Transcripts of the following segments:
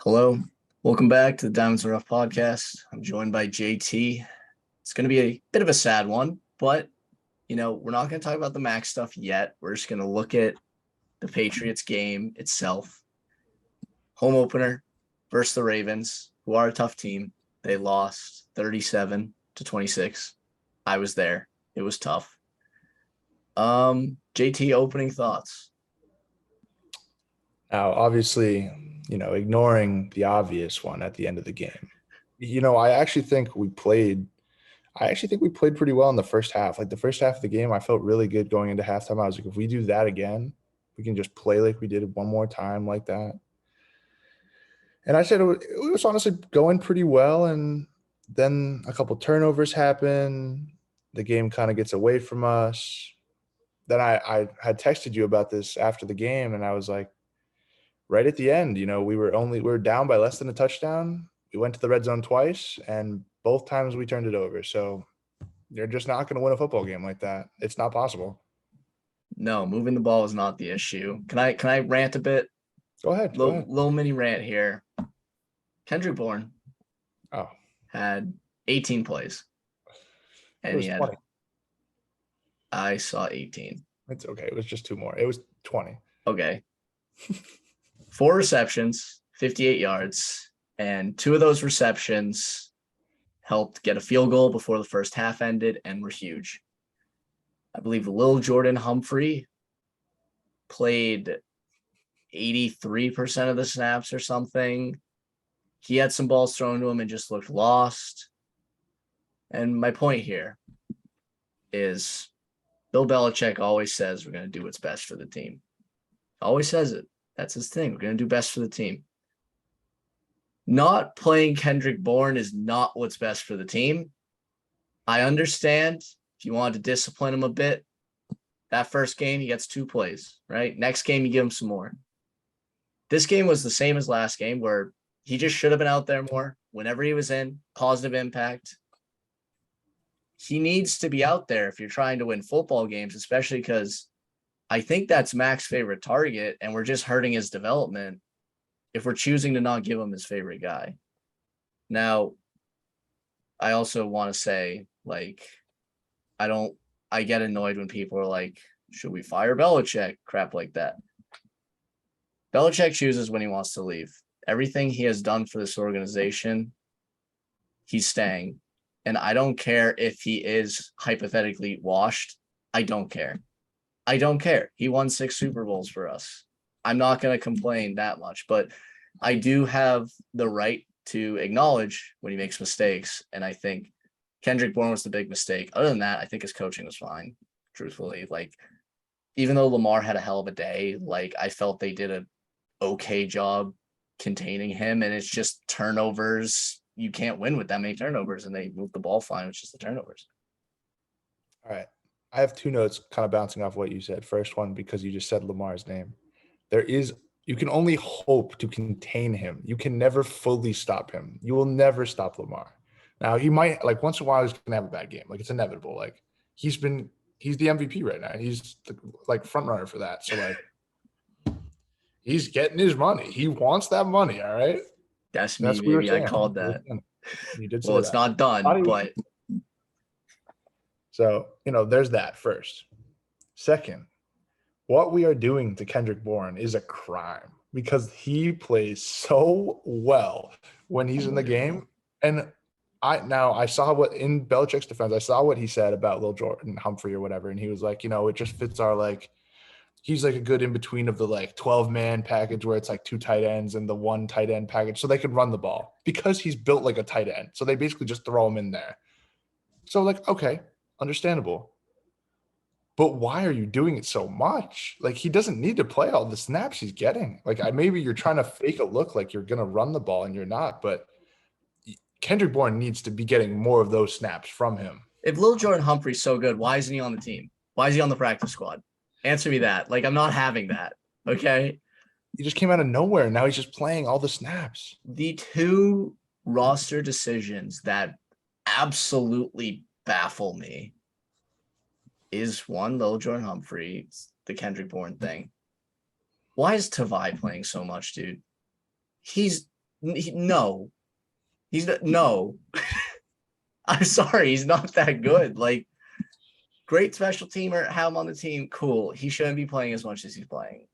Hello, welcome back to the Diamonds Are Rough podcast. I'm joined by JT. It's going to be a bit of a sad one, but we're not going to talk about the Max stuff yet. We're just going to look at the Patriots game itself. Home opener versus the Ravens, who are a tough team. They lost 37-26. I was there. It was tough. JT, opening thoughts. Now, obviously, ignoring the obvious one at the end of the game. I actually think we played pretty well in the first half. Like the first half of the game, I felt really good going into halftime. I was like, if we do that again, we can just play like we did it one more time like that. And I said it was honestly going pretty well. And then a couple turnovers happen. The game kind of gets away from us. Then I had texted you about this after the game, and I was like, right at the end, we were down by less than a touchdown. We went to the red zone twice, and both times we turned it over. So you're just not going to win a football game like that. It's not possible. No, moving the ball is not the issue. Can I rant a bit? Go ahead. Little mini rant here. Kendrick Bourne had 18 plays. And he had 20. I saw 18. It's okay. It was just two more. It was 20. Okay. 4 receptions, 58 yards, and 2 of those receptions helped get a field goal before the first half ended and were huge. I believe Lil Jordan Humphrey played 83% of the snaps or something. He had some balls thrown to him and just looked lost. And my point here is Bill Belichick always says we're going to do what's best for the team. Always says it. That's his thing. We're going to do best for the team. Not playing Kendrick Bourne is not what's best for the team. I understand if you wanted to discipline him a bit. That first game, he gets 2 plays, right? Next game, you give him some more. This game was the same as last game where he just should have been out there more. Whenever he was in, positive impact. He needs to be out there if you're trying to win football games, especially because I think that's Mac's favorite target, and we're just hurting his development if we're choosing to not give him his favorite guy. Now, I also want to say, I get annoyed when people are like, should we fire Belichick? Crap like that. Belichick chooses when he wants to leave. Everything he has done for this organization, he's staying. And I don't care if he is hypothetically washed. I don't care. He won 6 Super Bowls for us. I'm not going to complain that much, but I do have the right to acknowledge when he makes mistakes. And I think Kendrick Bourne was the big mistake. Other than that, I think his coaching was fine, truthfully. Even though Lamar had a hell of a day, I felt they did an okay job containing him. And it's just turnovers. You can't win with that many turnovers, and they moved the ball fine, which is the turnovers. All right. I have 2 notes kind of bouncing off what you said. First one, because you just said Lamar's name. You can only hope to contain him. You can never fully stop him. You will never stop Lamar. Now, he might, once in a while, he's going to have a bad game. It's inevitable. He's the MVP right now. He's the, front runner for that. So, he's getting his money. He wants that money, all right? That's me, baby. I called that. You did say well, it's that. not done, but. So, there's that first. Second, what we are doing to Kendrick Bourne is a crime because he plays so well when he's in the game. And I saw what in Belichick's defense, I saw what he said about Lil Jordan Humphrey or whatever. And he was like, it just fits our he's a good in between of the 12-man package where it's 2 tight ends and the 1 tight end package. So they can run the ball because he's built like a tight end. So they basically just throw him in there. So okay, understandable. But why are you doing it so much? He doesn't need to play all the snaps he's getting. Maybe you're trying to fake a look like you're going to run the ball and you're not, but Kendrick Bourne needs to be getting more of those snaps from him. If Lil Jordan Humphrey's so good, why isn't he on the team? Why is he on the practice squad? Answer me that. I'm not having that. Okay. He just came out of nowhere. And now he's just playing all the snaps. The 2 roster decisions that absolutely baffle me is 1, Lil Jordan Humphrey, the Kendrick Bourne thing. Why is Tavai playing so much, dude? He's No, he's not, no. I'm sorry, he's not that good. Like, great special teamer, have him on the team, cool. He shouldn't be playing as much as he's playing.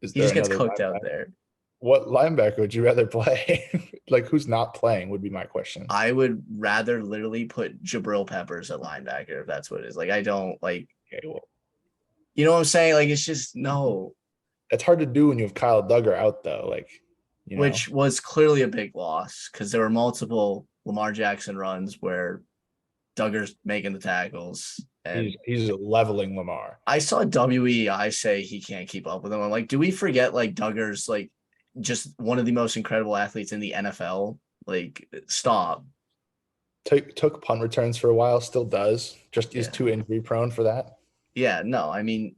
Is He there just gets another cooked out linebacker? there. What linebacker would you rather play? Like, who's not playing would be my question. I would rather literally put Jabril Peppers at linebacker if that's what it is. Like, I don't like, Okay, well, you know what I'm saying? Like, it's just no, that's hard to do when you have Kyle Duggar out though. Like, which was clearly a big loss because there were multiple Lamar Jackson runs where Duggar's making the tackles. And he's leveling Lamar. I saw WEI say he can't keep up with him. I'm like, do we forget like Duggar's like just one of the most incredible athletes in the NFL? Like, stop. Took punt returns for a while, still does. Just is Yeah. too injury prone for that. Yeah, no, I mean,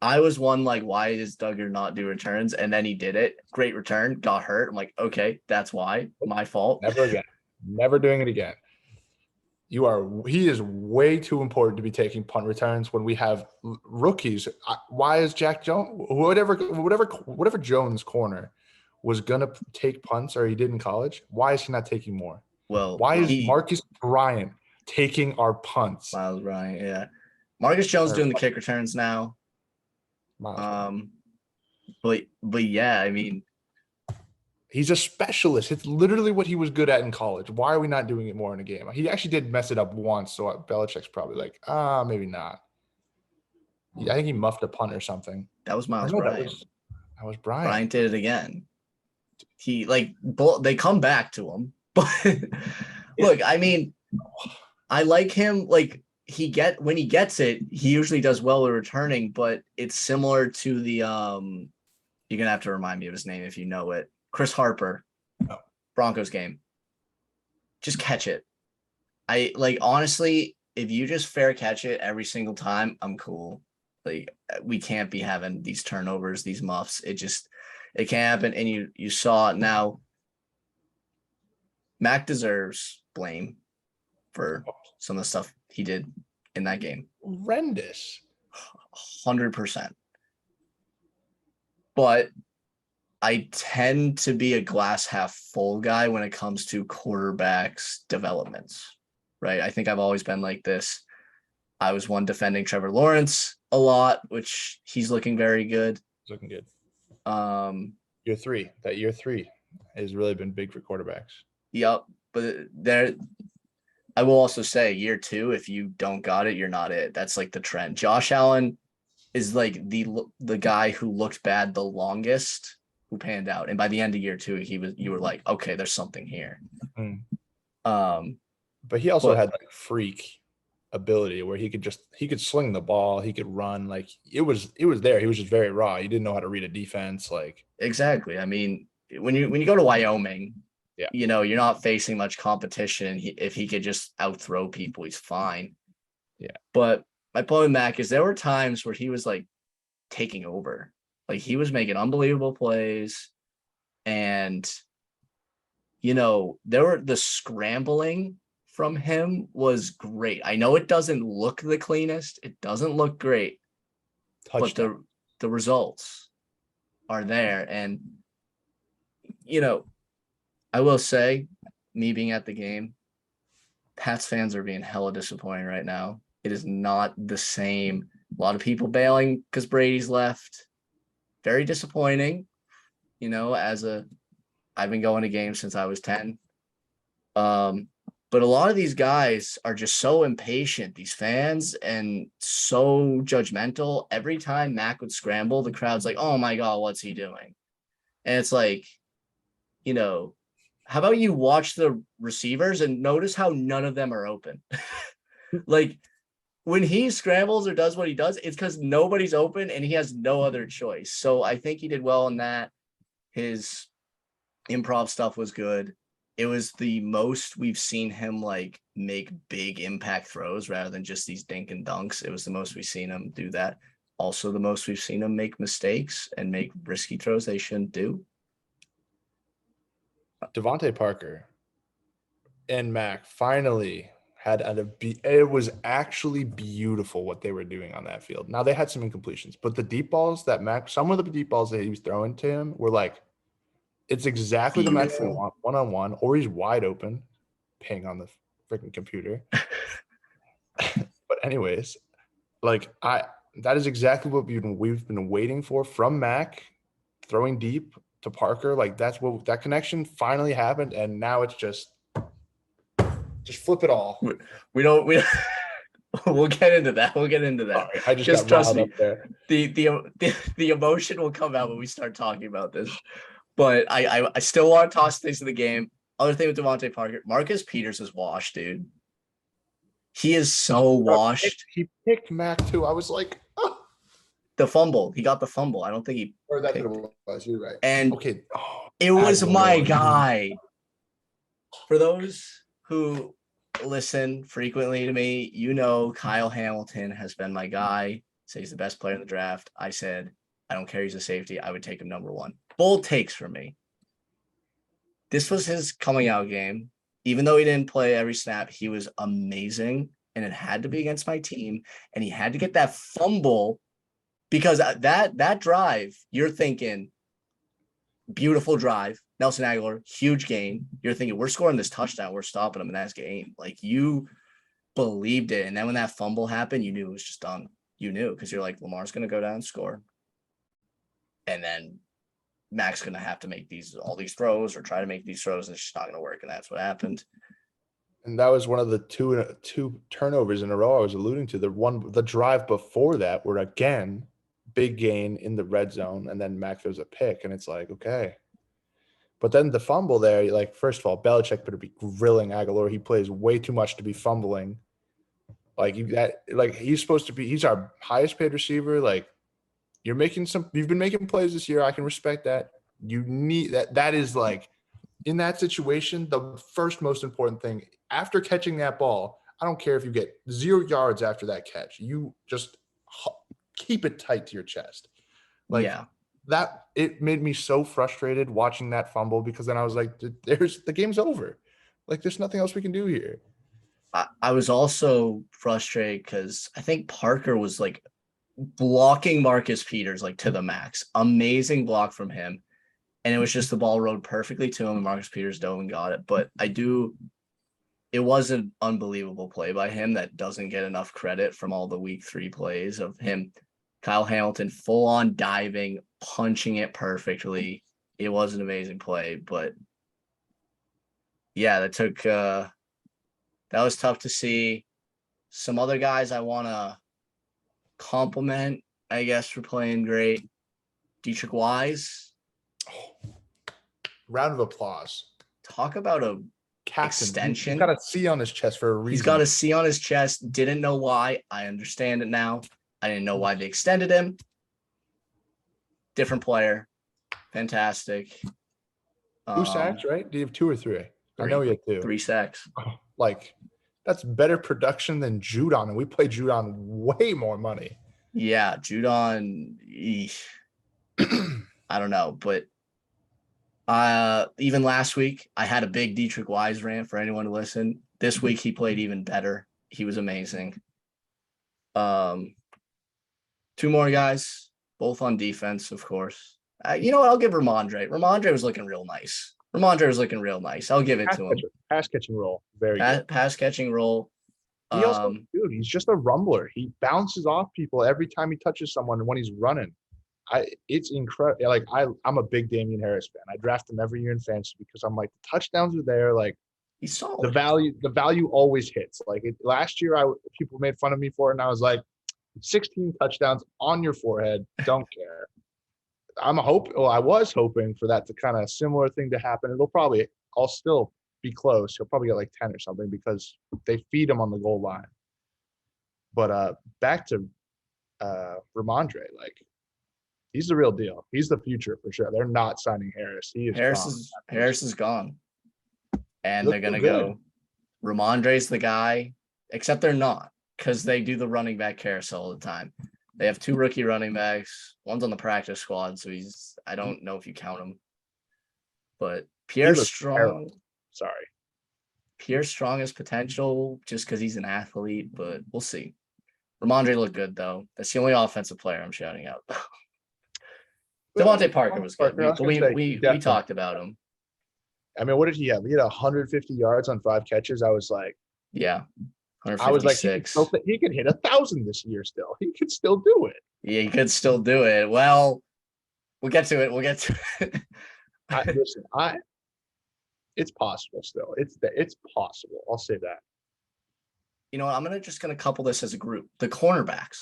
I was one like, why does Duggar not do returns? And then he did it. Great return, got hurt. I'm like, okay, that's why. My fault. Never again. Never doing it again. He is way too important to be taking punt returns when we have rookies. Why is Jack Jones, whatever Jones corner was gonna take punts or he did in college? Why is he not taking more? Well, Why is Marcus Bryant taking our punts? Miles Bryant, yeah. Marcus Jones doing the kick returns now. But yeah, I mean, he's a specialist. It's literally what he was good at in college. Why are we not doing it more in a game? He actually did mess it up once, so Belichick's probably like, maybe not. I think he muffed a punt or something. That was Miles Bryant. That was Bryant. Bryant did it again. He they come back to him. But look, I mean, I like him. Like, when he gets it, he usually does well with returning, but it's similar to the you're gonna have to remind me of his name if you know it. Chris Harper, Broncos game. Just catch it. I like, honestly, if you just fair catch it every single time, I'm cool. Like, we can't be having these turnovers, these muffs. It can't happen. And you saw it now. Mac deserves blame for some of the stuff he did in that game. Horrendous. 100%. But I tend to be a glass half full guy when it comes to quarterbacks developments, right? I think I've always been like this. I was one defending Trevor Lawrence a lot, which he's looking very good. He's looking good. Year three has really been big for quarterbacks. Yep. But I will also say year 2, if you don't got it, you're not it. That's like the trend. Josh Allen is like the guy who looked bad the longest, who panned out. And by the end of year 2, you were like, okay, there's something here. But he also had like freak ability where he could sling the ball, he could run. Like, it was there. He was just very raw. He didn't know how to read a defense. Like, exactly. I mean, when you go to Wyoming, yeah, you're not facing much competition. If he could just outthrow people, he's fine. Yeah. But my point with Mac is there were times where he was like taking over. Like, he was making unbelievable plays. And, the scrambling from him was great. I know it doesn't look the cleanest. It doesn't look great. But the results are there. And, I will say, me being at the game, Pats fans are being hella disappointing right now. It is not the same. A lot of people bailing because Brady's left. Very disappointing. I've been going to games since I was 10. But a lot of these guys are just so impatient, these fans, and so judgmental. Every time Mac would scramble, the crowd's like, oh my God, what's he doing? And it's like, how about you watch the receivers and notice how none of them are open? Like, when he scrambles or does what he does, it's because nobody's open and he has no other choice. So I think he did well in that. His improv stuff was good. It was the most we've seen him like make big impact throws rather than just these dink and dunks. It was the most we've seen him do that. Also, the most we've seen him make mistakes and make risky throws they shouldn't do. Devontae Parker and Mac finally had it was actually beautiful what they were doing on that field. Now, they had some incompletions, but the deep balls that some of the deep balls that he was throwing to him were like It's exactly the matchup we Beautiful. want, one-on-one, or he's wide open, ping on the freaking computer. But anyways, like that is exactly what we've been waiting for from Mac, throwing deep to Parker. Like that's what that connection finally happened, and now it's just flip it all. We don't we we'll get into that. We'll get into that. Sorry, I just Just got trust riled me. up there. The emotion will come out when we start talking about this. But I still want to toss things to the game. Other thing with Devontae Parker, Marcus Peters is washed, dude. He is so washed. He picked Mac too. I was like, oh. The fumble. He got the fumble. I don't think he Or that's picked what it was. You're right. And okay. It was Aguilar. my guy. For those who listen frequently to me, you know Kyle Hamilton has been my guy. Say he's the best player in the draft. I said, I don't care, he's a safety. I would take him number one. Bold takes for me. This was his coming out game. Even though he didn't play every snap, he was amazing. And it had to be against my team. And he had to get that fumble because that drive, you're thinking, beautiful drive. Nelson Aguilar, huge gain. You're thinking, we're scoring this touchdown. We're stopping them in that game. Like, you believed it. And then when that fumble happened, you knew it was just done. You knew because you're like, Lamar's going to go down and score. And then Mac's going to have to make all these throws or try to make these throws, and it's just not going to work. And that's what happened. And that was one of the two turnovers in a row I was alluding to. The drive before that, where again, big gain in the red zone, and then Mac throws a pick, and it's like, okay. But then the fumble there, like, first of all, Belichick better be grilling Aguilar. He plays way too much to be fumbling. Like, he's supposed to be, he's our highest paid receiver. Like, you've been making plays this year. I can respect that. You need that. That is like, in that situation, the first most important thing after catching that ball, I don't care if you get 0 yards after that catch, you just keep it tight to your chest. Like, yeah. That it made me so frustrated watching that fumble, because then I was like, the game's over. Like, there's nothing else we can do here. I was also frustrated because I think Parker was like blocking Marcus Peters like to the max. Amazing block from him. And it was just the ball rode perfectly to him, and Marcus Peters dove and got it. But it was an unbelievable play by him that doesn't get enough credit from all the week 3 plays of him. Kyle Hamilton full on diving, punching it perfectly. It was an amazing play, but yeah, that was tough to see. Some other guys I want to compliment, I guess, for playing great. Dietrich Wise. Round of applause. Talk about a Captain. extension. He's got a C on his chest for a reason. He's got a C on his chest. Didn't know why. I understand it now. I didn't know why they extended him. Different player. Fantastic. 2 sacks, right? Do you have 2 or 3? I know you had 2. 3 sacks. Like, that's better production than Judon, and we play Judon way more money. Yeah, Judon. I don't know, but even last week I had a big Dietrich Wise rant for anyone to listen. This week he played even better. He was amazing. 2 more guys, both on defense, of course. You know what? I'll give Ramondre. Ramondre was looking real nice. I'll give it to him. Pass catching role. Very good. Pass catching role. He also, dude, he's just a rumbler. He bounces off people every time he touches someone when he's running. It's incredible. Like, I'm a big Damian Harris fan. I draft him every year in fantasy because I'm like, the touchdowns are there. Like, he's solid. The value always hits. Like, last year, people made fun of me for it, and I was like, 16 touchdowns on your forehead. Don't care. I was hoping for that to kind of similar thing to happen. I'll still be close. He'll probably get like 10 or something because they feed him on the goal line. But back to Ramondre, like, he's the real deal. He's the future for sure. They're not signing Harris. Harris is gone. And they're gonna go. Ramondre's the guy, except they're not, because they do the running back carousel all the time. They have 2 rookie running backs. One's on the practice squad, so I don't know if you count him. But Pierre Strong has potential just because he's an athlete, but we'll see. Ramondre looked good, though. That's the only offensive player I'm shouting out. Devontae Parker was good. Parker, I was But gonna say, we definitely. talked about him. I mean, what did he have? He had 150 yards on 5 catches. I was like, Yeah. he 156. could hit 1,000 this year still. He could still do it. Yeah, he could still do it. Well, we'll get to it. We'll get to it. Listen, it's possible still. It's possible. I'll say that. You know what? I'm just gonna couple this as a group. The cornerbacks.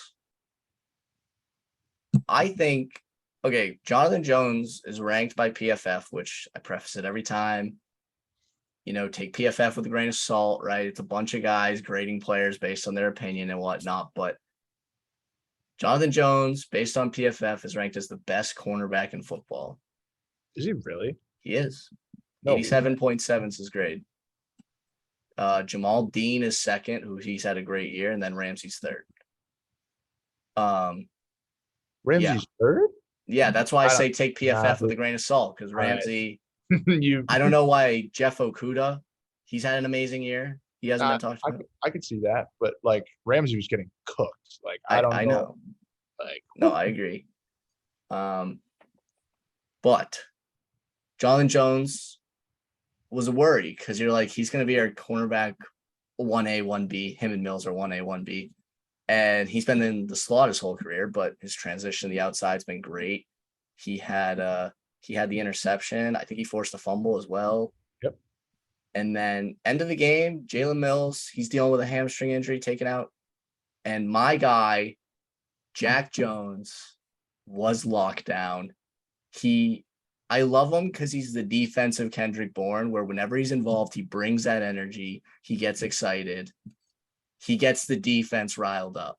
I think, okay, Jonathan Jones is ranked by PFF, which I preface it every time. You know, take PFF with a grain of salt, right? It's a bunch of guys grading players based on their opinion and whatnot. But Jonathan Jones, based on PFF, is ranked as the best cornerback in football. Is he really? He is. No, 87.7 is his grade. Jamal Dean is second, who he's had a great year, and then Ramsey's third. Ramsey's third? Yeah, that's why I say take PFF with a grain of salt, because Ramsey, I don't know why Jeff Okudah, he's had an amazing year. He hasn't been talked about. I could see that, but like Ramsey was getting cooked. Like I don't know. Like no, I agree. But Jonathan Jones was a worry because you're like, he's going to be our cornerback 1A, 1B. Him and Mills are 1A, 1B. And he's been in the slot his whole career, but his transition to the outside's been great. He had the interception. I think he forced a fumble as well. Yep. And then end of the game, Jalen Mills, he's dealing with a hamstring injury taken out. And my guy, Jack Jones, was locked down. I love him because he's the defensive Kendrick Bourne, where whenever he's involved, he brings that energy. He gets excited. He gets the defense riled up.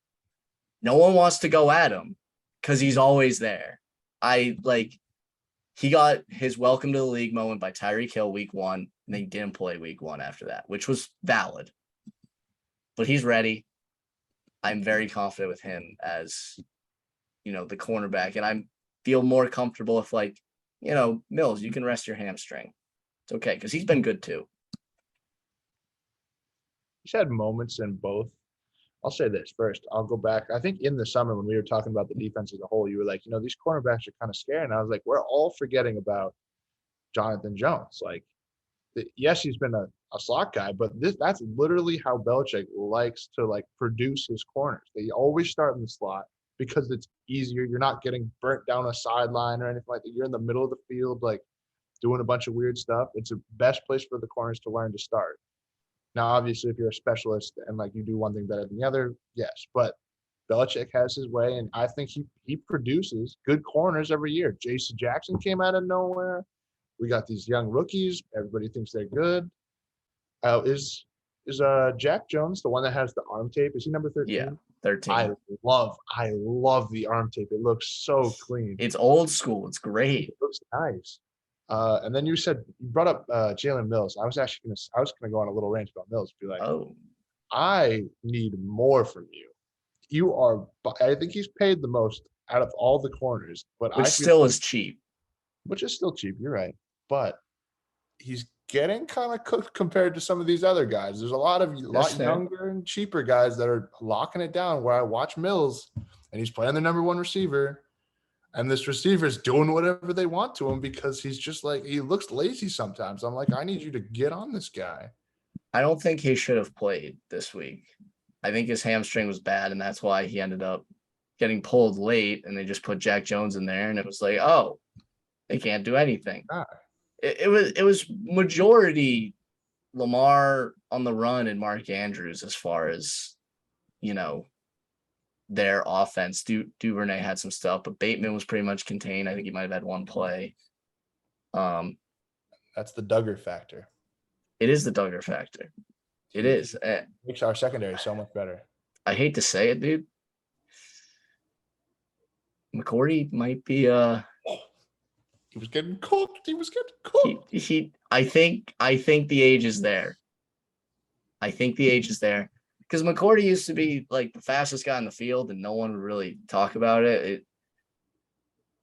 No one wants to go at him because he's always there. He got his welcome to the league moment by Tyreek Hill week 1, and then he didn't play week 1 after that, which was valid. But he's ready. I'm very confident with him as, the cornerback. And I feel more comfortable if, Mills, you can rest your hamstring. It's okay, because he's been good too. He's had moments in both. I'll say this first. I'll go back. I think in the summer when we were talking about the defense as a whole, you were like, these cornerbacks are kind of scary. And I was like, we're all forgetting about Jonathan Jones. Like, yes, he's been a slot guy, but that's literally how Belichick likes to produce his corners. They always start in the slot because it's easier. You're not getting burnt down a sideline or anything like that. You're in the middle of the field, doing a bunch of weird stuff. It's the best place for the corners to learn to start. Now, obviously, if you're a specialist and you do one thing better than the other, yes. But Belichick has his way, and I think he produces good corners every year. J.C. Jackson came out of nowhere. We got these young rookies. Everybody thinks they're good. Is Jack Jones the one that has the arm tape? Is he number 13? Yeah, 13. I love the arm tape. It looks so clean. It's old school. It's great. It looks nice. And then you brought up Jalen Mills. I was gonna go on a little rant about Mills. Be like, oh, I need more from you. I think he's paid the most out of all the corners, but which still is cheap. Which is still cheap. You're right, but he's getting kind of cooked compared to some of these other guys. There's a lot younger and cheaper guys that are locking it down. Where I watch Mills, and he's playing the number 1 receiver. And this receiver's doing whatever they want to him because he's just he looks lazy sometimes. I'm like, I need you to get on this guy. I don't think he should have played this week. I think his hamstring was bad, and that's why he ended up getting pulled late, and they just put Jack Jones in there, and it was like, oh, they can't do anything. Ah. It was majority Lamar on the run and Mark Andrews as far as, their offense. Duvernay had some stuff, but Bateman was pretty much contained. I think he might have had one play. That's the Duggar factor. It is the Duggar factor. It is. Makes our secondary so much better. I hate to say it, dude. McCourty might be he was getting cooked. I think the age is there. Because McCourty used to be the fastest guy in the field, and no one would really talk about it.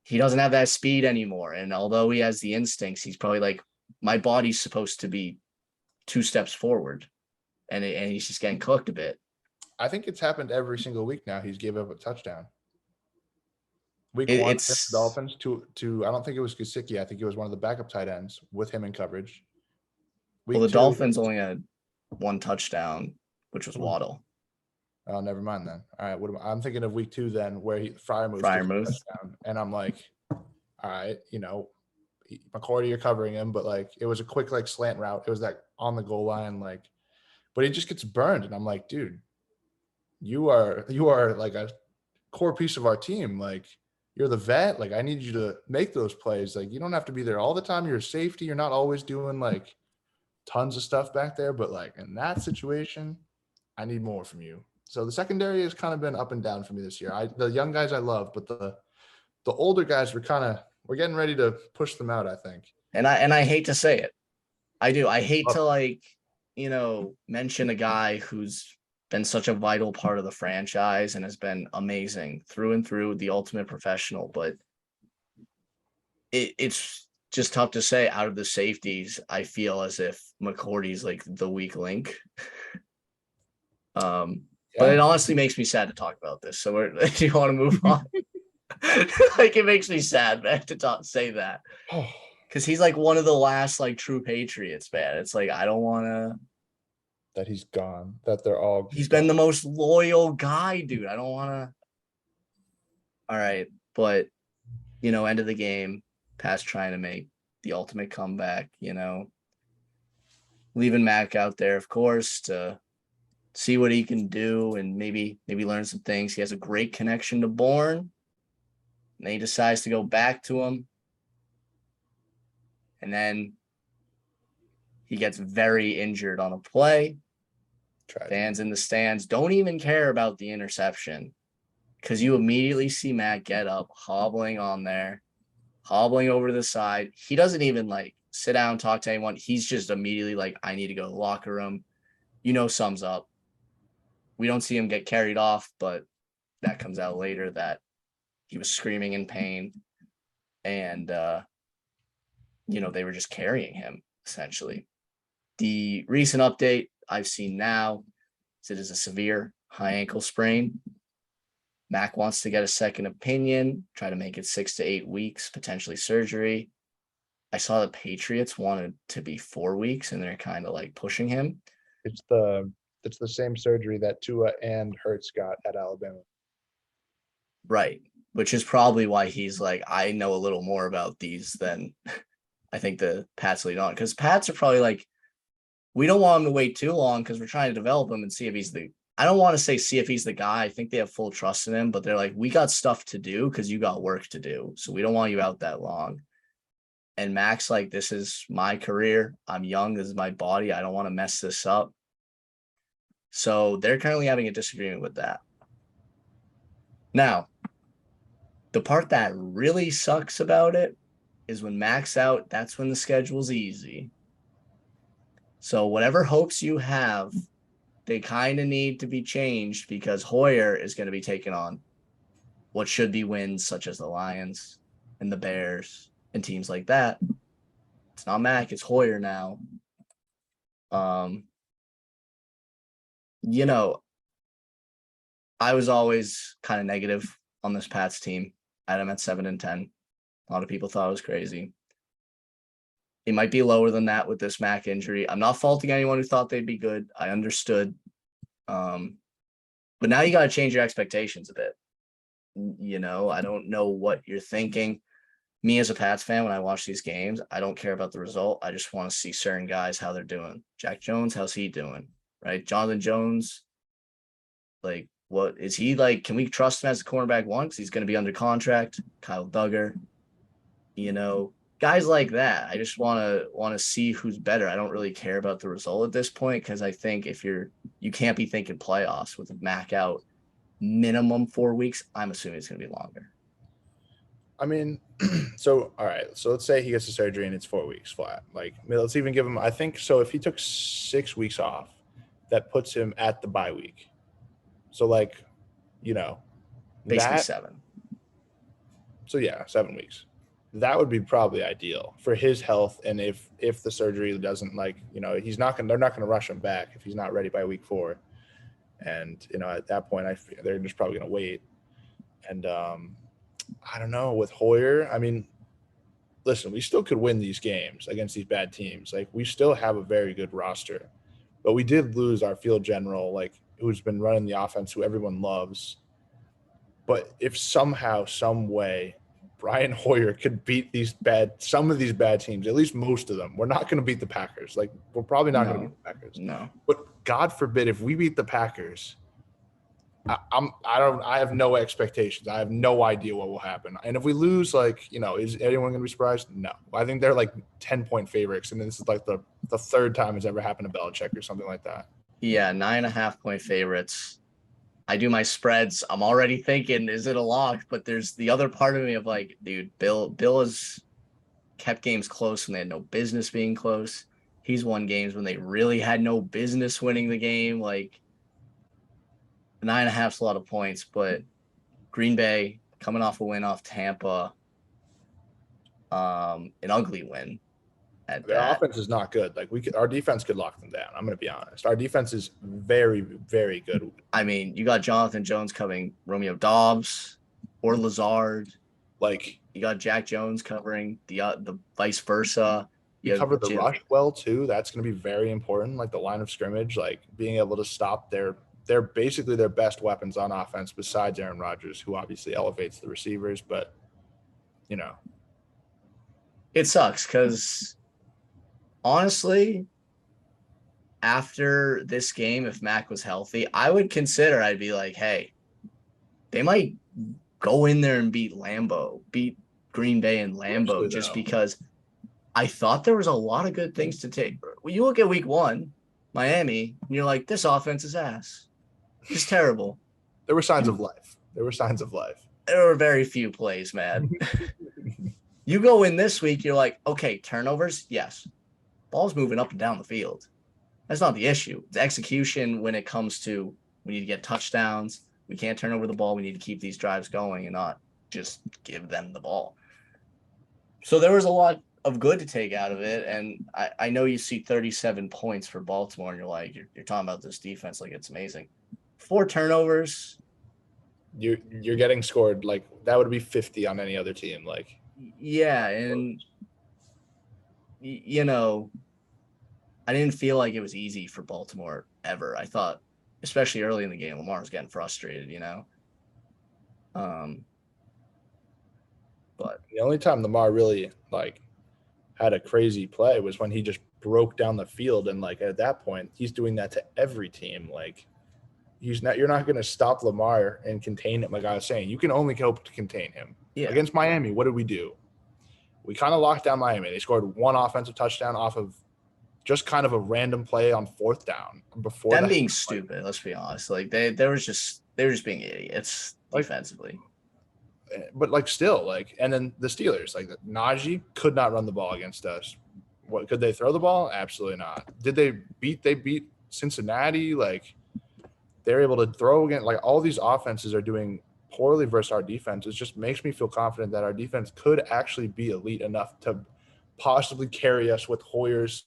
He doesn't have that speed anymore, and although he has the instincts, he's probably my body's supposed to be 2 steps forward, and he's just getting cooked a bit. I think it's happened every single week now. He's gave up a touchdown. Week It, one against the it's Dolphins to I don't think it was Gesicki. I think it was one of the backup tight ends with him in coverage. well, Week the two, Dolphins only had one touchdown, which was Waddle. oh, never mind then. All right, I'm thinking of week two then, where Fryermuth gets a Fryermuth. touchdown, and I'm like, all right, McCourty, you're covering him, but like it was a quick like slant route. It was that on the goal line, like, but he just gets burned, and I'm like, dude, you are like a core piece of our team. Like you're the vet. Like I need you to make those plays. Like you don't have to be there all the time. You're a safety. You're not always doing like tons of stuff back there, but like in that situation, I need more from you. So the secondary has kind of been up and down for me this year. The young guys I love, but the older guys we're getting ready to push them out, I think. And I hate to say it. I do. I hate Love to like, mention a guy who's been such a vital part of the franchise and has been amazing through and through, the ultimate professional, but it's just tough to say. Out of the safeties, I feel as if McCourty's like the weak link. But it honestly makes me sad to talk about this. So do you want to move on? Like it makes me sad, man, to say that. Because he's like one of the last like true Patriots, man. It's like I don't want to. That he's gone. That they're all. He's been the most loyal guy, dude. I don't want to. All right, but end of the game, Pat's trying to make the ultimate comeback. Leaving Mac out there, of course, to see what he can do and maybe learn some things. He has a great connection to Bourne. And then he decides to go back to him. And then he gets very injured on a play. Tragic. Fans in the stands don't even care about the interception because you immediately see Matt get up, hobbling on there, hobbling over to the side. He doesn't even like sit down, talk to anyone. He's just immediately like, I need to go to the locker room. Sums up. We don't see him get carried off, but that comes out later that he was screaming in pain. And, they were just carrying him, essentially. The recent update I've seen now is it is a severe high ankle sprain. Mac wants to get a second opinion, try to make it 6 to 8 weeks, potentially surgery. I saw the Patriots wanted to be 4 weeks, and they're kind of like pushing him. It's the same surgery that Tua and Hurts got at Alabama. Right, which is probably why he's like, I know a little more about these than I think the Pats lead on. Because Pats are probably like, we don't want him to wait too long because we're trying to develop him and see if he's I don't want to say see if he's the guy. I think they have full trust in him, but they're like, we got stuff to do because you got work to do. So we don't want you out that long. And Mac's like, this is my career. I'm young. This is my body. I don't want to mess this up. So they're currently having a disagreement with that. Now, the part that really sucks about it is when Mac's out, that's when the schedule's easy. So whatever hopes you have, they kind of need to be changed because Hoyer is going to be taking on what should be wins such as the Lions and the Bears and teams like that. It's not Mac, it's Hoyer now. I was always kind of negative on this Pats team. I had them at 7-10. A lot of people thought it was crazy. It might be lower than that with this Mac injury. I'm not faulting anyone who thought they'd be good. I understood. But now you got to change your expectations a bit. I don't know what you're thinking. Me as a Pats fan, when I watch these games, I don't care about the result. I just want to see certain guys, how they're doing. Jack Jones, how's he doing? Right? Jonathan Jones, like, what is he like? Can we trust him as a cornerback one? Because he's going to be under contract. Kyle Duggar, guys like that. I just want to see who's better. I don't really care about the result at this point because I think if you can't be thinking playoffs with Mac out minimum 4 weeks. I'm assuming it's going to be longer. I mean, so all right. So let's say he gets the surgery and it's 4 weeks flat. Like, let's even give him. I think so. If he took 6 weeks off, that puts him at the bye week. So Basically 7. So yeah, 7 weeks. That would be probably ideal for his health. And if the surgery doesn't they're not going to rush him back if he's not ready by week 4. And at that point, they're just probably going to wait. And I don't know, with Hoyer, I mean, listen, we still could win these games against these bad teams. Like, we still have a very good roster, but we did lose our field general, like, who's been running the offense, who everyone loves. But if somehow, some way, Brian Hoyer could beat some of these bad teams, at least most of them. We're not going to beat the Packers. Like, we're probably not going to No, beat the Packers. no. But God forbid if we beat the Packers, I have no expectations. I have no idea what will happen. And if we lose, like, is anyone going to be surprised? No. I think they're like 10-point favorites, and this is like the third time it's ever happened to Belichick or something like that. Yeah, 9.5-point favorites. I do my spreads. I'm already thinking, is it a lock? But there's the other part of me of like, dude, Bill has kept games close when they had no business being close. He's won games when they really had no business winning the game. Like, 9.5's a lot of points, but Green Bay coming off a win off Tampa, an ugly win at Their that. offense is not good. Like, our defense could lock them down. I'm going to be honest. Our defense is very, very good. I mean, you got Jonathan Jones covering Romeo Dobbs or Lazard. Like, you got Jack Jones covering the vice versa. You cover the rush well too. That's going to be very important. Like, the line of scrimmage, like being able to stop they're basically their best weapons on offense besides Aaron Rodgers, who obviously elevates the receivers. But it sucks because honestly, after this game, if Mac was healthy, I'd be like, hey, they might go in there and beat Green Bay and Lambeau, just because I thought there was a lot of good things to take. When you look at week 1, Miami, and you're like, this offense is ass. It's terrible. There were signs of life. There were very few plays, man. You go in this week, you're like, okay, turnovers, yes. Ball's moving up and down the field. That's not the issue. It's execution when it comes to we need to get touchdowns. We can't turn over the ball. We need to keep these drives going and not just give them the ball. So there was a lot of good to take out of it. And I know you see 37 points for Baltimore, and you're like, you're talking about this defense like it's amazing. 4 turnovers. You're getting scored like that would be 50 on any other team. Like, yeah, and I didn't feel like it was easy for Baltimore ever. I thought, especially early in the game, Lamar was getting frustrated, But the only time Lamar really like had a crazy play was when he just broke down the field, and like at that point, he's doing that to every team. Like, you're not going to stop Lamar and contain him. Like I was saying, you can only hope to contain him. Yeah. Against Miami, what did we do? We kind of locked down Miami. They scored 1 offensive touchdown off of just kind of a random play on 4th down. Before them being stupid, let's be honest. Like they were just being idiots defensively. But like still, like, and then the Steelers, like Najee could not run the ball against us. What could they throw the ball? Absolutely not. Did they beat Cincinnati? Like, they're able to throw again. Like, all these offenses are doing poorly versus our defense. It just makes me feel confident that our defense could actually be elite enough to possibly carry us with Hoyer's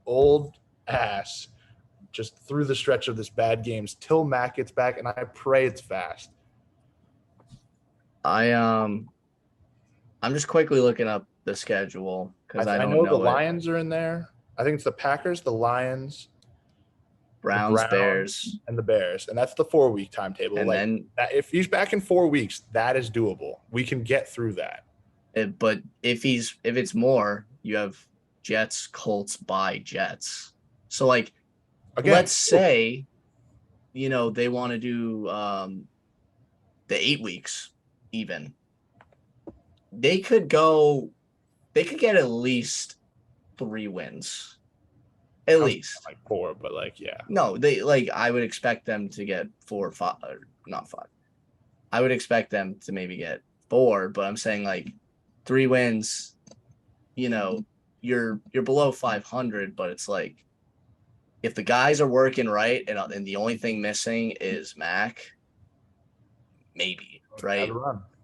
old ass just through the stretch of this bad games till Mac gets back, and I pray it's fast. I'm just quickly looking up the schedule because I know the Lions are in there. I think it's the Packers, the Lions, Browns, Bears, and the Bears, and that's the 4-week timetable. And then if he's back in 4 weeks, that is doable. We can get through that. But if it's more, you have Jets, Colts, bye, Jets. So like, again, let's say, they want to do the 8 weeks even. They could get at least 3 wins. At least like 4, but like, yeah. No, I would expect them to get 4 or 5, not 5. I would expect them to maybe get 4, but I'm saying like 3 wins, you're below 500, but it's like if the guys are working right and the only thing missing is Mac, maybe, right?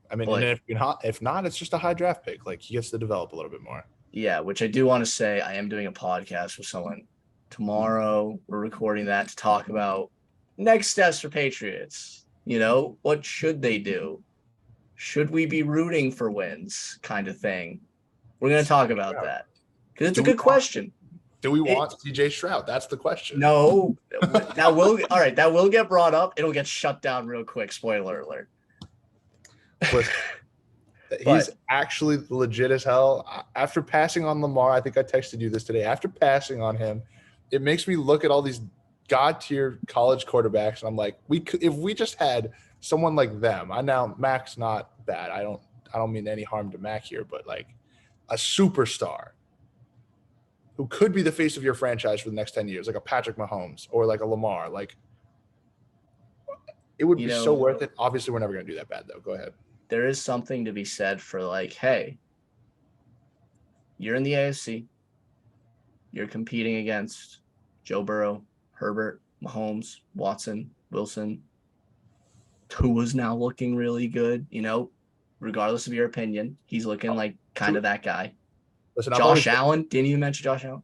I mean, and if not, it's just a high draft pick. Like, he gets to develop a little bit more. Yeah, which I do want to say, I am doing a podcast with someone tomorrow. We're recording that to talk about next steps for Patriots. What should they do? should we be rooting for wins kind of thing? We're going to talk about that because it's a good question. Do we want CJ Stroud? That's the question. No, that will get brought up. It'll get shut down real quick. Spoiler alert. Listen, he's actually legit as hell. After passing on Lamar, I think I texted you this today. After passing on him, it makes me look at all these god tier college quarterbacks, and I'm like, if we just had someone like them. Mac's not bad. I don't mean any harm to Mac here, but like a superstar who could be the face of your franchise for the next 10 years, like a Patrick Mahomes or like a Lamar, like it would be so worth it. Obviously, we're never going to do that bad though. Go ahead. There is something to be said for like, hey, you're in the AFC. You're competing against Joe Burrow, Herbert, Mahomes, Watson, Wilson, Tua's now looking really good, regardless of your opinion. He's looking like kind of that guy. Listen, Josh Allen, didn't even mention Josh Allen.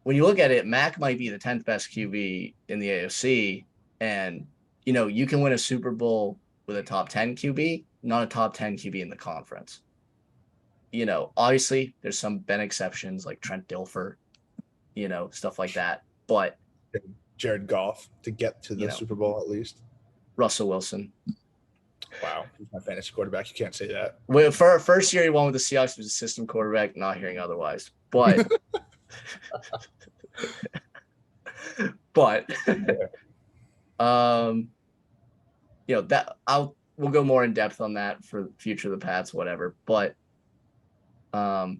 When you look at it, Mac might be the 10th best QB in the AFC. And, you can win a Super Bowl with a top 10 QB, not a top 10 QB in the conference. Obviously there's been exceptions like Trent Dilfer, stuff like that. But Jared Goff to get to the Super Bowl at least. Russell Wilson. Wow, he's my fantasy quarterback. You can't say that. Well, for our first year, he won with the Seahawks. He was a system quarterback. Not hearing otherwise, but we'll go more in depth on that for the future of the Pats, whatever. But I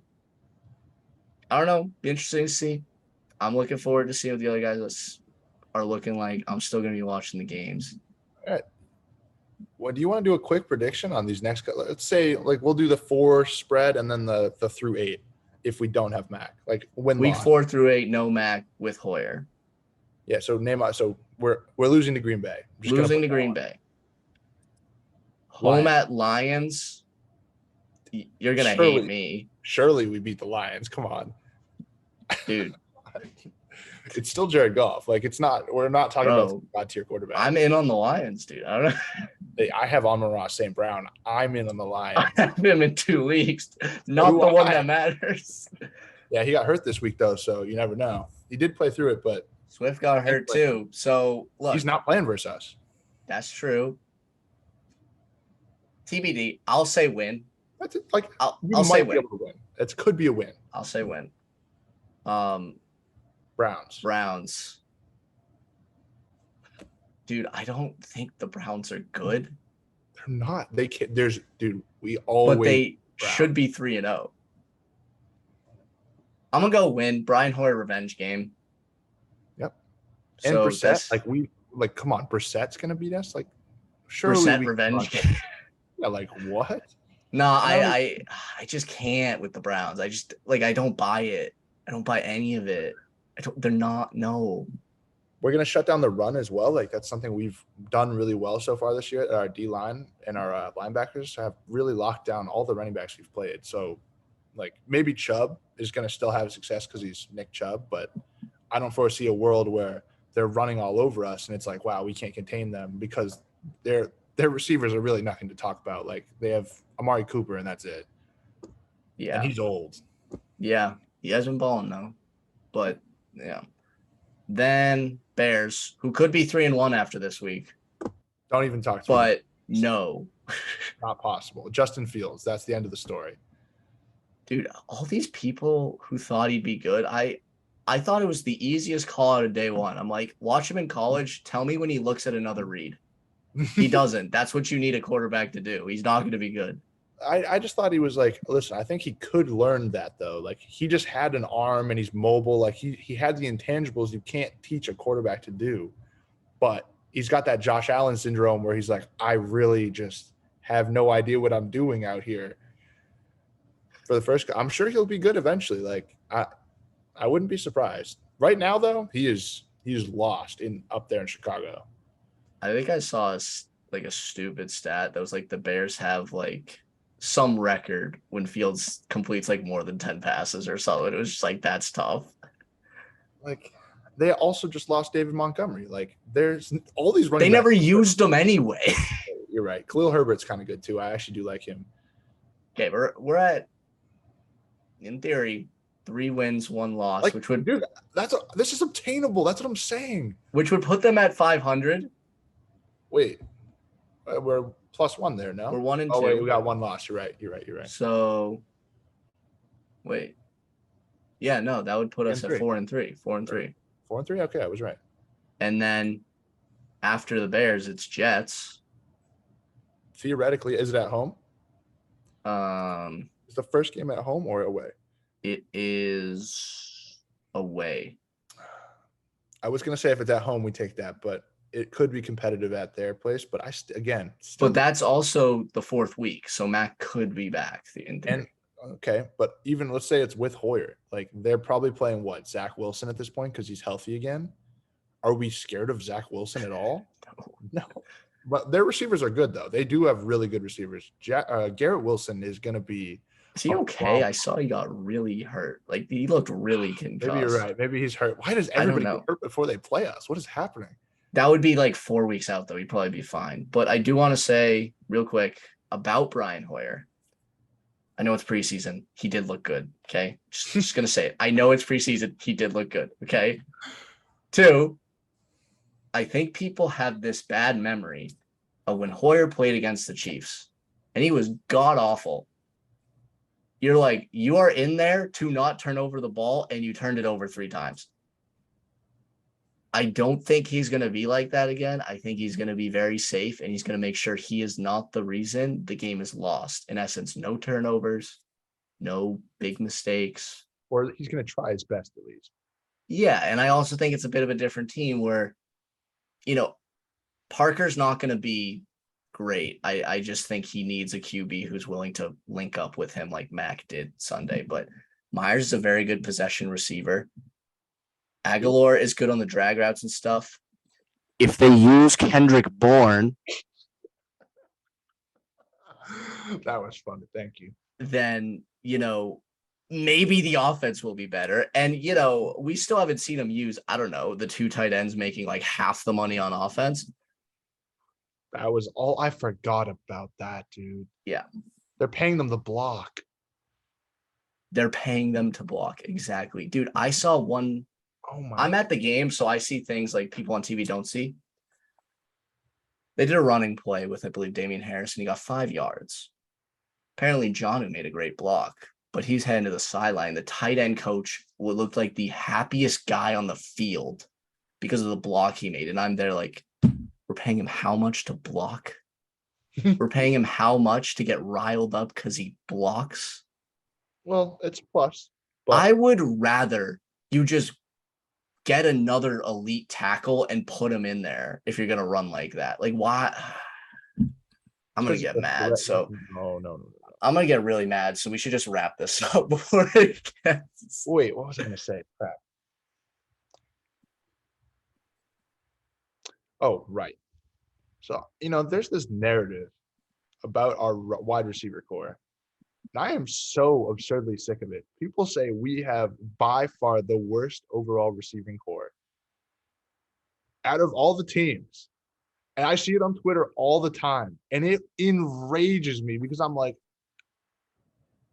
don't know. Be interesting to see. I'm looking forward to seeing what the other guys are looking like. I'm still going to be watching the games. All right. Well, do you want to do a quick prediction on these next? Let's say like we'll do the 4 spread and then the through 8 if we don't have Mac. Like week 4 through 8, no Mac with Hoyer. Yeah. So we're losing to Green Bay. Losing to Green Bay. Home at Lions. You're gonna hate me. Surely we beat the Lions. Come on, dude. It's still Jared Goff. Like it's not. We're not talking about god tier quarterback. I'm in on the Lions, dude. I don't know. I have Amon-Ra St. Brown. I'm in on the Lions. I have him in 2 leagues, not the one that matters. Yeah, he got hurt this week though, so you never know. He did play through it, but Swift got hurt too. So look, he's not playing versus us. That's true. TBD. I'll say win. That's it. Like I'll say win. It could be a win. I'll say win. Browns. Dude, I don't think the Browns are good. They're not. They can't. We always. But they should be 3-0. I'm gonna go win. Brian Hoyer revenge game. Yep. And so Brissett, come on, Brissett's gonna beat us. Like, surely Brissett revenge game. Yeah, like what? No, I just can't with the Browns. I don't buy it. I don't buy any of it. They're not. No. We're going to shut down the run as well. Like that's something we've done really well so far this year. Our D-line and our linebackers have really locked down all the running backs we've played. So like maybe Chubb is going to still have success because he's Nick Chubb, but I don't foresee a world where they're running all over us and it's like, wow, we can't contain them because their receivers are really nothing to talk about. Like they have Amari Cooper and that's it. Yeah. And he's old. Yeah. He has been balling though. But yeah. Then Bears, who could be 3-1 after this week. Don't even talk to me. But no. Not possible. Justin Fields, that's the end of the story. Dude, all these people who thought he'd be good, I thought it was the easiest call out of day one. I'm like, watch him in college. Tell me when he looks at another read. He doesn't. That's what you need a quarterback to do. He's not going to be good. I just thought he was like, listen, I think he could learn that though. Like he just had an arm and he's mobile. Like he had the intangibles you can't teach a quarterback to do. But he's got that Josh Allen syndrome where he's like, I really just have no idea what I'm doing out here. For the first, I'm sure he'll be good eventually. Like I wouldn't be surprised. Right now though, he is lost up there in Chicago. I think I saw a stupid stat that was like the Bears have like some record when Fields completes like more than 10 passes or something. It was just like, that's tough. Like they also just lost David Montgomery. Like there's all these running. They never used him anyway. You're right. Khalil Herbert's kind of good too. I actually do like him. Okay, we're at, in theory, 3 wins, 1 loss, Like, which would dude, this is obtainable. That's what I'm saying. put them at 500. Wait, we're +1 there, no? We're 1 and 2. Oh wait, we got 1 loss. You're right. So wait. Yeah, no, that would put us at 4 and 3. 4 and 3. 4 and 3. Okay, I was right. And then after the Bears, it's Jets. Theoretically, is it at home? Um, Is the first game at home or away? it is away. I was gonna say if it's at home, we take that, but it could be competitive at their place. But But that's also the 4th week, so Mac could be back. Okay, but even let's say it's with Hoyer, like they're probably playing what, Zach Wilson at this point because he's healthy again. Are we scared of Zach Wilson at all? No. But their receivers are good though. They do have really good receivers. Garrett Wilson is going to be. Is he okay? I saw he got really hurt. Like he looked really concussed. Maybe you're right. Maybe he's hurt. Why does everybody get hurt before they play us? What is happening? That would be like 4 weeks out though. He'd probably be fine. But I do want to say real quick about Brian Hoyer. I know it's preseason. He did look good. Okay. Just going to say it. I know it's preseason. He did look good. Okay. 2, I think people have this bad memory of when Hoyer played against the Chiefs and he was god awful. You're like, you are in there to not turn over the ball and you turned it over 3 times. I don't think he's going to be like that again. I think he's going to be very safe and he's going to make sure he is not the reason the game is lost. In essence, no turnovers, no big mistakes. Or he's going to try his best at least. Yeah, and I also think it's a bit of a different team where, Parker's not going to be great. I just think he needs a QB who's willing to link up with him like Mac did Sunday. But Myers is a very good possession receiver. Aguilar is good on the drag routes and stuff. If they use Kendrick Bourne, that was fun. Thank you. Then, maybe the offense will be better. And, we still haven't seen him use, I don't know, the 2 tight ends making like half the money on offense. That was all. I forgot about that, dude. Yeah. They're paying them to block. They're paying them to block. Exactly. Dude, I saw one. Oh my. I'm at the game, so I see things like people on TV don't see. They did a running play with, I believe, Damian Harris, and he got 5 yards. Apparently, Jonnu made a great block, but he's heading to the sideline. The tight end coach would look like the happiest guy on the field because of the block he made. And I'm there like, we're paying him how much to block? We're paying him how much to get riled up because he blocks? Well, it's plus. But I would rather you just get another elite tackle and put him in there if you're going to run like that. Like, why? I'm going to get mad. So no. I'm going to get really mad. So we should just wrap this up before it gets... Wait, what was I going to say? Crap. Oh, right. So, there's this narrative about our wide receiver core. And I am so absurdly sick of it. People say we have by far the worst overall receiving core out of all the teams. And I see it on Twitter all the time. And it enrages me because I'm like,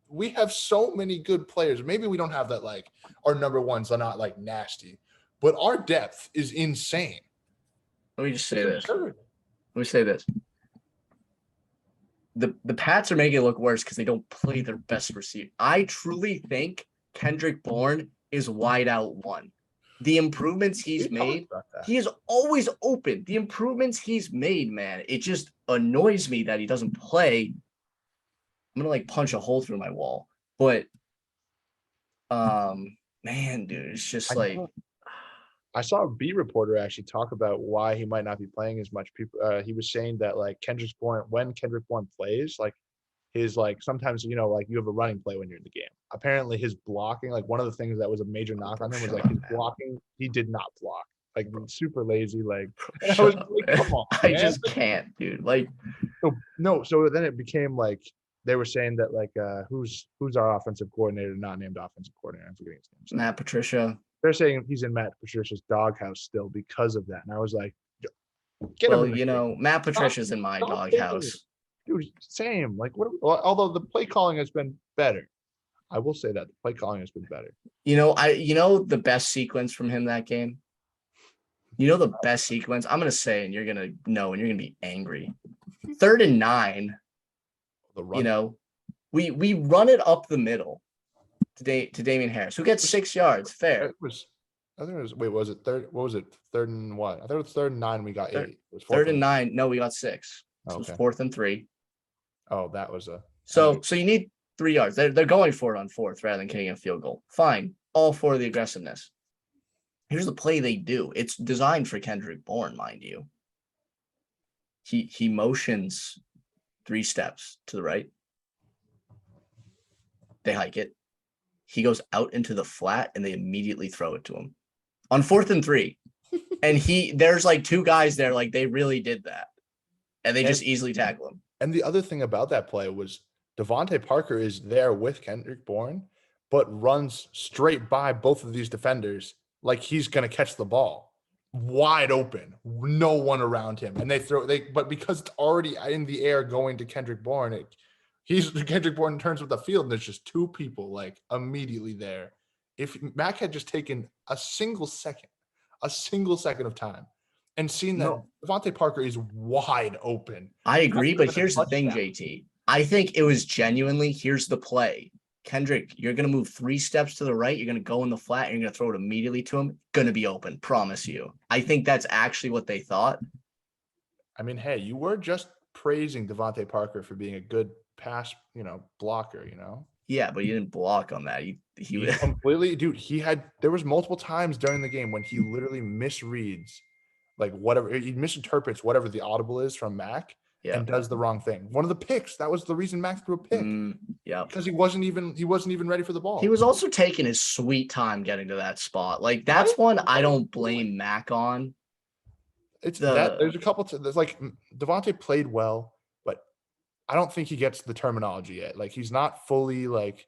we have so many good players. Maybe we don't have that, like, our number ones are not, like, nasty. But our depth is insane. Let me just say this. The Pats are making it look worse because they don't play their best receiver. I truly think Kendrick Bourne is wide out 1. The improvements he's made, he is always open. The improvements he's made, man, it just annoys me that he doesn't play. I'm gonna like punch a hole through my wall. But man, dude, it's just like I saw a beat reporter actually talk about why he might not be playing as much. People, he was saying that like when Kendrick Bourne plays, like his like sometimes like you have a running play when you're in the game. Apparently, his blocking, like one of the things that was a major knock on him was like his blocking. He did not block, like super lazy. Like I was like, come on, I just can't, dude. Like no. So then it became like they were saying that like who's our offensive coordinator, not named offensive coordinator. I'm forgetting his name. Matt Patricia. They're saying he's in Matt Patricia's doghouse still because of that. And I was like, Get him Well, in the game. Matt Patricia's in my Stop thinking it. doghouse. Dude, same. Like, although the play calling has been better. I will say that the play calling has been better. The best sequence from him that game. The best sequence. I'm gonna say, and you're gonna know, and you're gonna be angry. 3rd and 9. The run. We run it up the middle to Damian Harris, who gets 6 yards. Fair. I think it was. Wait, was it third? What was it? 3rd and what? I thought it was 3rd and 9. We got 8. It was 3rd and 9. No, we got 6. So it was 4th and 3. Oh, that was a. So you need 3 yards. They're going for it on 4th rather than kicking a field goal. Fine. All for the aggressiveness. Here's the play they do. It's designed for Kendrick Bourne, mind you. He motions 3 steps to the right. They hike it. He goes out into the flat and they immediately throw it to him on 4th and 3. And there's like 2 guys there. Like they really did that. And they just easily tackle him. And the other thing about that play was Devontae Parker is there with Kendrick Bourne, but runs straight by both of these defenders like he's going to catch the ball wide open, no one around him. And but because it's already in the air going to Kendrick Bourne, Kendrick Bourne turns with the field and there's just 2 people like immediately there. If Mac had just taken a single second of time and seen that Devontae Parker is wide open. I agree, but here's the thing, JT. I think it was genuinely, here's the play. Kendrick, you're going to move 3 steps to the right. You're going to go in the flat. And you're going to throw it immediately to him. Going to be open. Promise you. I think that's actually what they thought. I mean, hey, you were just praising Devontae Parker for being a good pass, blocker, Yeah, but he didn't block on that. He completely, dude, there was multiple times during the game when he literally misreads, like whatever, he misinterprets whatever the audible is from Mac. And does the wrong thing. One of the picks, that was the reason Max threw a pick. Yeah. Because he wasn't even ready for the ball. He was also taking his sweet time getting to that spot. Like that's one I don't blame Mac on. There's a couple there's like Devontae played well, but I don't think he gets the terminology yet. Like he's not fully like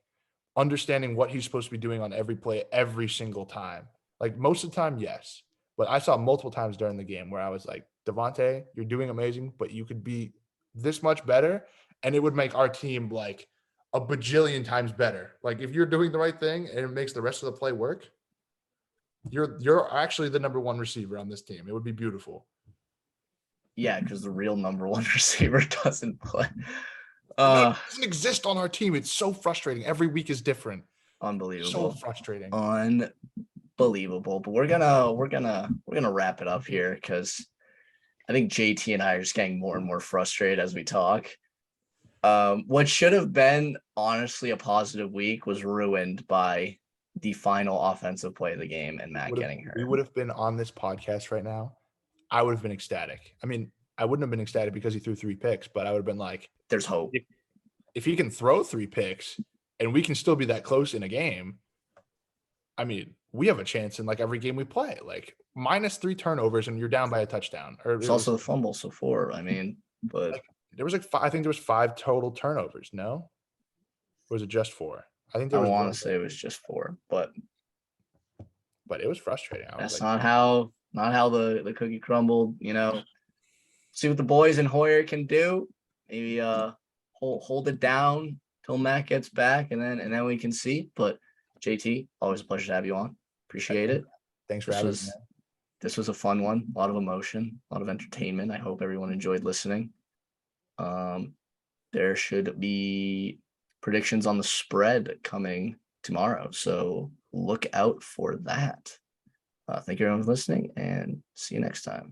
understanding what he's supposed to be doing on every play every single time. Like most of the time, yes. But I saw multiple times during the game where I was like, Devontae, you're doing amazing, but you could be this much better, and it would make our team like a bajillion times better. Like if you're doing the right thing and it makes the rest of the play work, you're actually the number 1 receiver on this team. It would be beautiful. Yeah, because the real number 1 receiver doesn't play. It doesn't exist on our team. It's so frustrating. Every week is different. Unbelievable. So frustrating. Unbelievable. But we're gonna wrap it up here because I think JT and I are just getting more and more frustrated as we talk. What should have been honestly a positive week was ruined by the final offensive play of the game and Matt getting hurt. We would have been on this podcast right now. I would have been ecstatic. I mean, I wouldn't have been ecstatic because he threw 3 picks, but I would have been like, there's hope. If he can throw 3 picks and we can still be that close in a game, I mean, we have a chance in like every game we play. Like -3 turnovers and you're down by a touchdown. It's also the fumble, so 4. I mean, but like, there was like I think there was 5 total turnovers. No, or was it just 4? I think I want to say it was just 4, but it was frustrating. That's not how the cookie crumbled. See what the boys in Hoyer can do. Maybe hold it down till Matt gets back, and then we can see. But JT, always a pleasure to have you on. Appreciate it. Thanks for having me. This was a fun one. A lot of emotion, a lot of entertainment. I hope everyone enjoyed listening. There should be predictions on the spread coming tomorrow, so look out for that. Thank you everyone for listening, and see you next time.